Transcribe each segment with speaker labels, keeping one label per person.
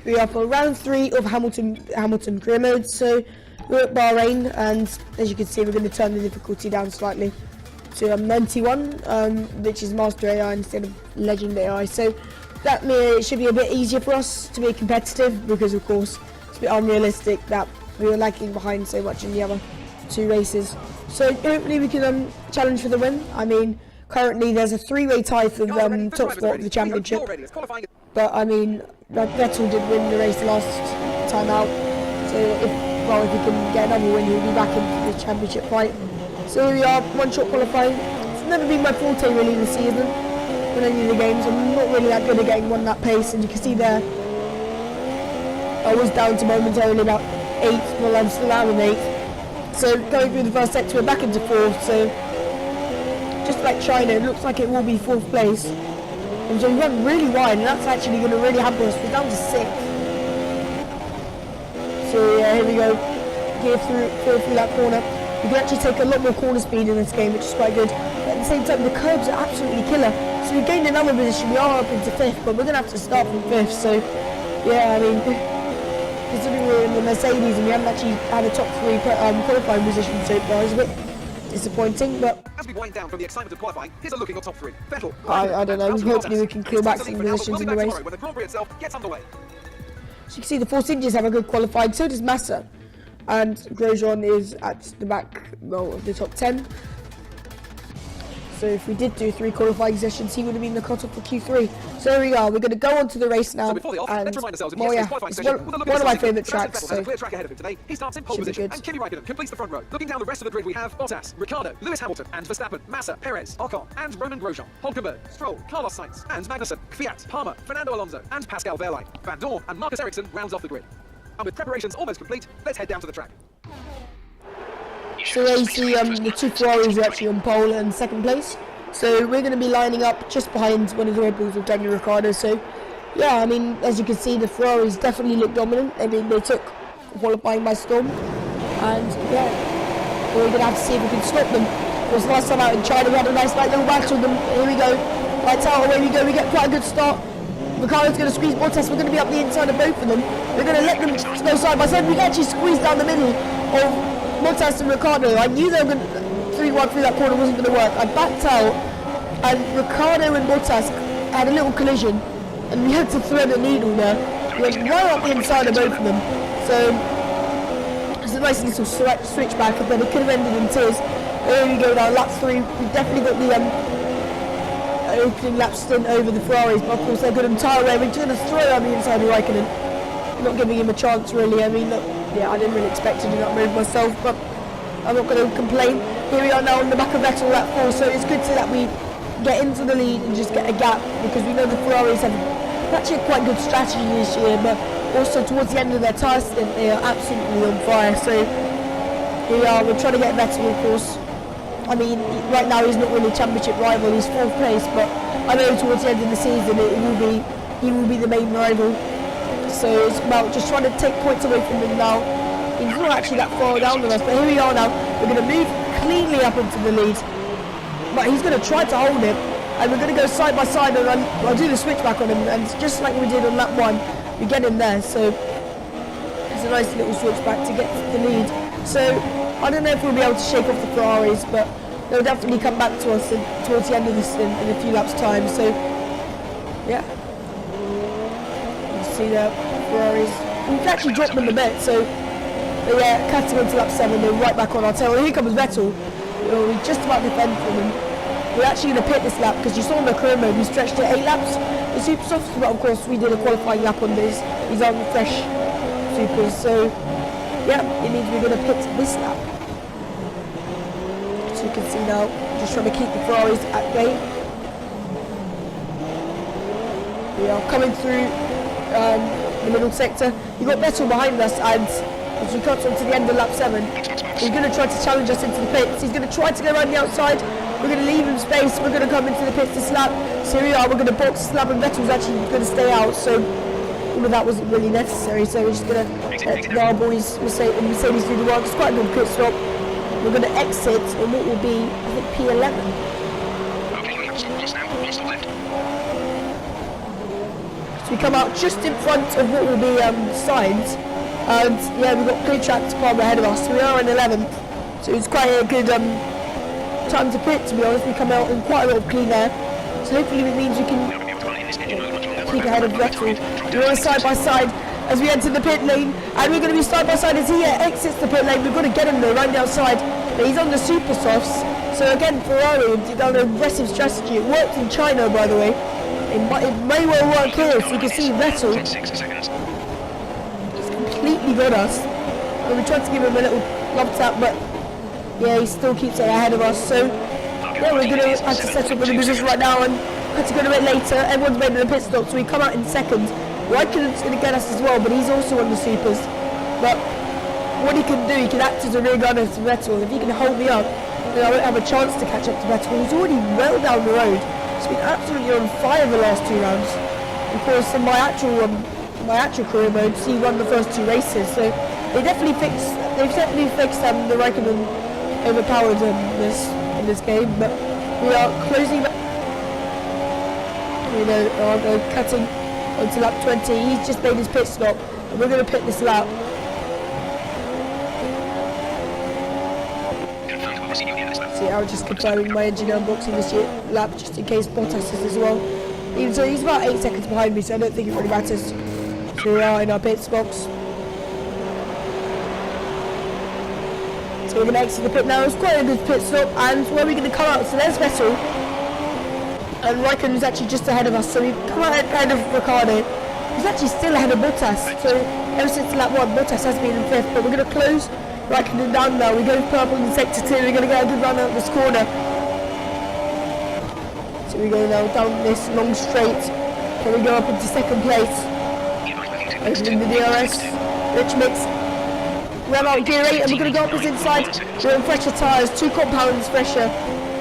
Speaker 1: We are for round 3 of Hamilton career mode. So we're at Bahrain, and as you can see, we're going to turn the difficulty down slightly to 91, which is Master AI instead of Legend AI. So that should be a bit easier for us to be competitive, because of course it's a bit unrealistic that we were lagging behind so much in the other 2 races. So hopefully we can challenge for the win. I mean, currently there's a 3-way tie for the top spot of the championship, but I mean, Vettel did win the race last time out, so if he can get another win, he'll be back into the championship fight. So here we are, one-shot qualifying. It's never been my forte really this season in any of the games. I'm not really that good at getting one that pace, and you can see there I was down to momentarily about 8th, well I'm still out in 8th. So going through the first sector, we're back into 4th, so just like China, it looks like it will be 4th place. And so we went really wide, and that's actually going to really hamper us. We're down to 6th. So yeah, here we go. Go through that corner. We can actually take a lot more corner speed in this game, which is quite good. But at the same time, the curbs are absolutely killer. So we've gained another position. We are up into 5th, but we're going to have to start from 5th. So yeah, I mean, considering we're in the Mercedes and we haven't actually had a top 3 qualifying position so far, it's a bit disappointing. But
Speaker 2: as we wind down from the excitement of qualifying, here's a look at your top 3. Vettel.
Speaker 1: I don't know. Hopefully we can clear back some positions in the race.
Speaker 2: When the Grand Prix itself gets underway.
Speaker 1: So you can see the Force Indians have a good qualifying, so does Massa. And Grosjean is at the back of the top 10. So if we did do 3 qualifying sessions, he would have been the cut-off for Q3. So here we are, we're going to go on to the race now.
Speaker 2: So before the off, let's remind ourselves of
Speaker 1: yeah,
Speaker 2: qualifying
Speaker 1: it's
Speaker 2: session
Speaker 1: one of my favourite tracks.
Speaker 2: So. A clear track ahead of him today. He starts in pole position, and Kimi Raikkonen completes the front row. Looking down the rest of the grid, we have Bottas, Ricciardo, Lewis Hamilton, and Verstappen, Massa, Perez, Ocon, and Roman Grosjean, Hulkenberg, Stroll, Carlos Sainz, and Magnussen, Kvyat, Palmer, Fernando Alonso, and Pascal Wehrlein. Van Dorn and Marcus Ericsson rounds off the grid. And with preparations almost complete, let's head down to the track.
Speaker 1: So there you see the 2 Ferraris are actually on pole and 2nd place. So we're going to be lining up just behind one of the Red Bulls of Daniel Ricciardo. So yeah, I mean, as you can see, the Ferraris definitely look dominant. I mean, they took qualifying by storm, and yeah, we're going to have to see if we can stop them. Because last time out in China, we had a nice little battle with them. Here we go, lights out, away we go. We get quite a good start. Ricciardo's going to squeeze Bottas. We're going to be up the inside of both of them. We're going to let them go side by side. We can actually squeeze down the middle of Bottas and Ricciardo. I knew they were going to 3-1 through that corner wasn't going to work. I backed out, and Ricciardo and Bottas had a little collision, and we had to thread a needle there. We went right up the inside of both of them. So it's a nice little switchback, but it could have ended in tears. Here we go now, lap 3. We've definitely got the opening lap stint over the Ferraris, but of course they're good entire way. We're just going to throw on the inside of Raikkonen, not giving him a chance really. I mean, look, yeah, I didn't really expect to do that move myself, but I'm not going to complain. Here we are now on the back of Vettel lap 4, so it's good to that we get into the lead and just get a gap, because we know the Ferraris have actually a quite good strategy this year, but also towards the end of their tyre stint they are absolutely on fire. So here we are, we're trying to get Vettel, of course. I mean, right now he's not really a championship rival, he's 4th place, but I know towards the end of the season he will be the main rival. So it's about just trying to take points away from him now. He's not actually that far down with us, but here we are now. We're going to move cleanly up into the lead, but he's going to try to hold it, and we're going to go side by side, and I'll do the switchback on him, and just like we did on lap 1, we get him there. So it's a nice little switchback to get the lead. So I don't know if we'll be able to shake off the Ferraris, but they'll definitely come back to us towards the end of this in a few laps' time. So yeah, you see the Ferraris. We've actually dropped them a bit, so yeah, cutting onto lap 7, they're right back on our tail. Here comes Vettel. We just about defend from him. We're actually going to pit this lap, because you saw in the career mode we stretched to 8 laps. The super softs, but of course we did a qualifying lap on this. These aren't fresh supers, so yeah, it means we're going to pit this lap. So you can see now, just trying to keep the Ferraris at bay. We are coming through the middle sector. You've got Vettel behind us, and as we cut on to the end of lap 7, he's going to try to challenge us into the pits. He's going to try to go around the outside. We're going to leave him space. We're going to come into the pits this lap. So here we are, we're going to box this lap, and Vettel's actually going to stay out. So all of that wasn't really necessary. So we're just going to let our boys Mercedes do the work. It's quite a good pit stop. We're going to exit on what will be, I think, P11. So we come out just in front of what will be signs, and yeah, we've got clear track to Palmer ahead of us. So we are in 11th, so it's quite a good time to pit, to be honest. We come out in quite a lot of clean air, so hopefully it means we can keep ahead of Vettel. We're side by side as we enter the pit lane, and we're going to be side by side as he exits the pit lane. We've got to get him though, right outside, but he's on the super softs. So again, Ferrari have done an aggressive strategy. It worked in China, by the way. It may well work here. So you can see Vettel he's completely got us. And we tried to give him a little love tap, but yeah, he still keeps it ahead of us. So yeah, we're going to have to settle for the position right now and have to go a bit later. Everyone's made in the pit stop, so we come out in second. Raikkonen's going to get us as well, but he's also on the supers. But what he can do, he can act as a rear gunner to Vettel. If he can hold me up, then I won't have a chance to catch up to Vettel. He's already well down the road. He's been absolutely on fire the last 2 rounds. Of course, in my actual career mode, he won the first 2 races. So they've definitely fixed the Raikkonen overpowered in this game. But we are closing back. Cutting onto lap 20. He's just made his pit stop, and we're going to pit this lap. See, I was just confirming my engine unboxing this lap just in case Bottas is as well. Even so, he's about 8 seconds behind me, so I don't think it really matters. So we are in our pit box. So we're going to exit the pit now. It's quite a good pit stop, and where are we going to come out? So there's Vettel, and Raikkonen is actually just ahead of us. So we come out ahead of Ricciardo. He's actually still ahead of Bottas. So ever since lap 1, Bottas has been in 5th, but we're going to close Raikkonen down now. We go purple in sector 2. We're going to get a good run out of this corner. So we go now down this long straight. Then we go up into second place. Opening the DRS. Rich mix. We're out gear 8 and we're going to go up this inside. We're on fresher tyres. 2 compounds fresher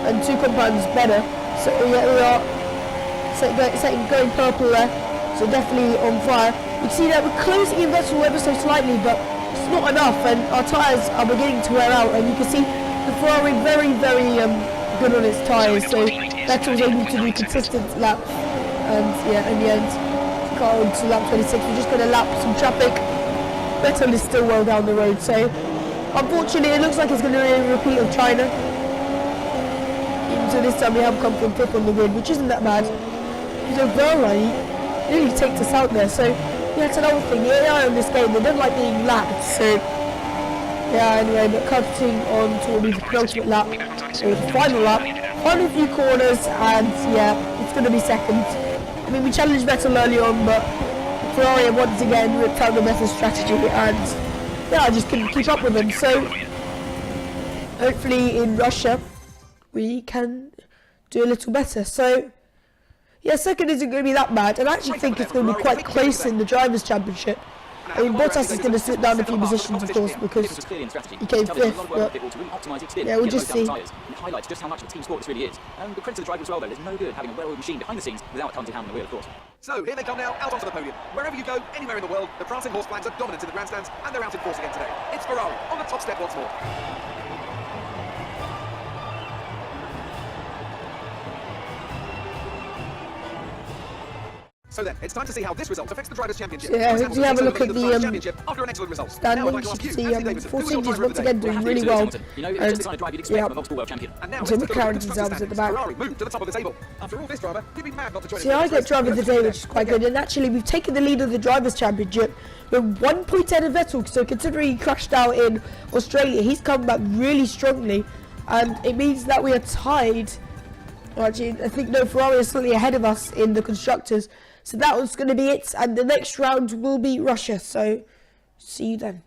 Speaker 1: and 2 compounds better. So yeah, we are going purple there. So definitely on fire. You can see that we're closing in Vettel ever so slightly, but it's not enough, and our tyres are beginning to wear out, and you can see the Ferrari very good on its tyres, so Vettel's able to do consistent laps, and yeah, in the end got on to lap 26. We're just going to lap some traffic. Vettel is still well down the road, so unfortunately it looks like it's going to be a repeat of China. Even so this time we have come from 5th on the grid, which isn't that bad. So Verlaine nearly takes us out there, so yeah, it's another thing. The AI on this game, they don't like being lapped, so yeah, anyway, but cutting on to what will be the penultimate lap, so the final lap, final few corners, and yeah, it's going to be second. I mean, we challenged Vettel early on, but Ferrari once again ripped out the Vettel strategy, and yeah, I just couldn't keep up with them, so hopefully in Russia we can do a little better. So yeah, second isn't going to be that bad, and I actually think it's going to be quite close in the Drivers' Championship. I mean, Bottas is going to slip down a few positions, of course, because he came 5th, but yeah, we'll just see.
Speaker 3: It highlights just how much of a team sport this really is. And the credit to the driver as well, though. There's no good having a well-oiled machine behind the scenes without Cunty Ham on the wheel, of course.
Speaker 2: So here they come now, out onto the podium. Wherever you go, anywhere in the world, the prancing horse flags are dominant in the grandstands, and they're out in force again today. It's Ferrari on the top step once more. So then, it's time to see how this result affects the Drivers' Championship.
Speaker 1: Yeah, we have a look at the
Speaker 2: championship after an excellent result.
Speaker 1: standings. You can see Force India's once again doing really well.
Speaker 3: You know, it's just the kind of drive you'd expect from a multiple world champion.
Speaker 2: And now
Speaker 1: So McLaren themselves at the back.
Speaker 2: Ferrari moved to the top of the table. After all this drama, you'd be mad not to join
Speaker 1: See, I get driver of the day, which is quite good. And actually, we've taken the lead of the Drivers' Championship. We're 1 point ahead of Vettel, so considering he crashed out in Australia, he's come back really strongly. And it means that we are tied. Well, actually, I think no, Ferrari is slightly ahead of us in the Constructors. So that was going to be it. And the next round will be Russia. So, see you then.